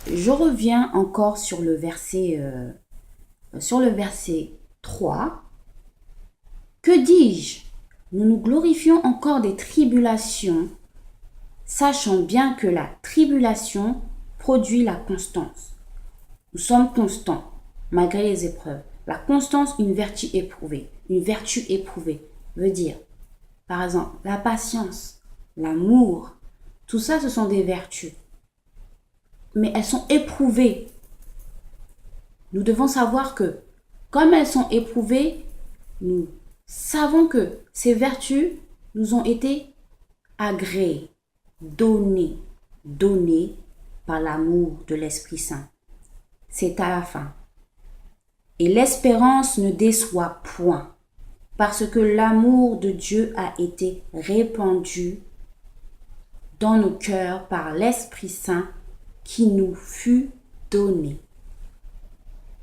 Je reviens encore sur le verset 3. Que dis-je? Nous nous glorifions encore des tribulations, sachant bien que la tribulation produit la constance. Nous sommes constants, malgré les épreuves. La constance, une vertu éprouvée. Une vertu éprouvée veut dire, par exemple, la patience, l'amour. Tout ça, ce sont des vertus. Mais elles sont éprouvées. Nous devons savoir que, comme elles sont éprouvées, nous savons que ces vertus nous ont été agréées, données par l'amour de l'Esprit Saint. C'est à la fin. Et l'espérance ne déçoit point, parce que l'amour de Dieu a été répandu dans nos cœurs par l'Esprit Saint qui nous fut donné.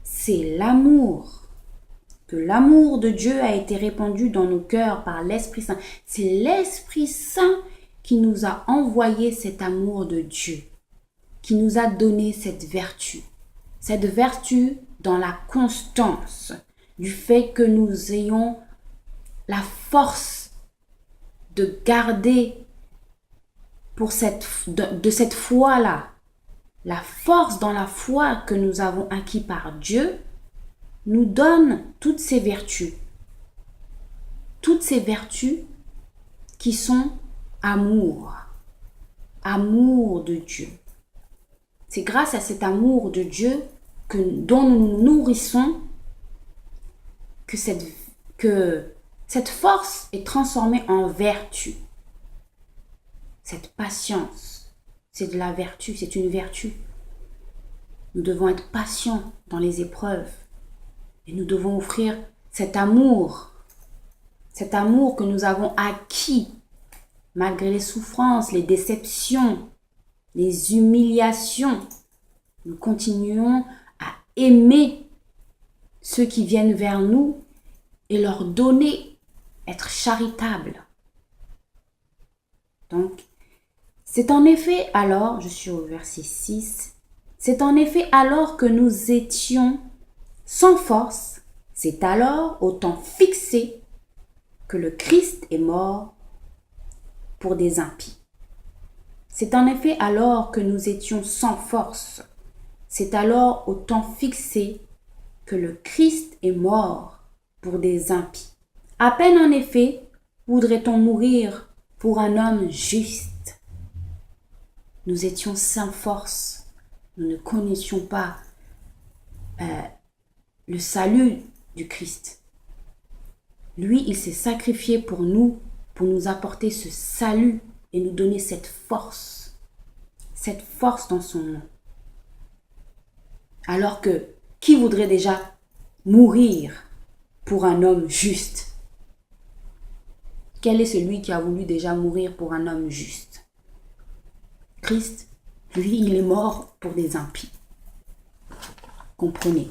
C'est l'amour. Que l'amour de Dieu a été répandu dans nos cœurs par l'Esprit Saint. C'est l'Esprit Saint qui nous a envoyé cet amour de Dieu, qui nous a donné cette vertu. Cette vertu dans la constance, du fait que nous ayons la force de garder de cette foi-là, la force dans la foi que nous avons acquis par Dieu, nous donne toutes ces vertus. Toutes ces vertus qui sont amour. Amour de Dieu. C'est grâce à cet amour de Dieu dont nous nous nourrissons que cette force est transformée en vertu. Cette patience, c'est de la vertu, c'est une vertu. Nous devons être patients dans les épreuves. Et nous devons offrir cet amour que nous avons acquis malgré les souffrances, les déceptions, les humiliations. Nous continuons à aimer ceux qui viennent vers nous et leur donner, être charitable. Donc, c'est en effet alors, je suis au verset 6, c'est en effet alors que nous étions sans force, c'est alors au temps fixé que le Christ est mort pour des impies. C'est en effet alors que nous étions sans force, c'est alors au temps fixé que le Christ est mort pour des impies. À peine en effet voudrait-on mourir pour un homme juste. Nous étions sans force, nous ne connaissions pas le salut du Christ. Lui, il s'est sacrifié pour nous apporter ce salut et nous donner cette force dans son nom. Alors que, qui voudrait déjà mourir pour un homme juste? Quel est celui qui a voulu déjà mourir pour un homme juste? Christ, lui, il est mort pour des impies. Comprenez.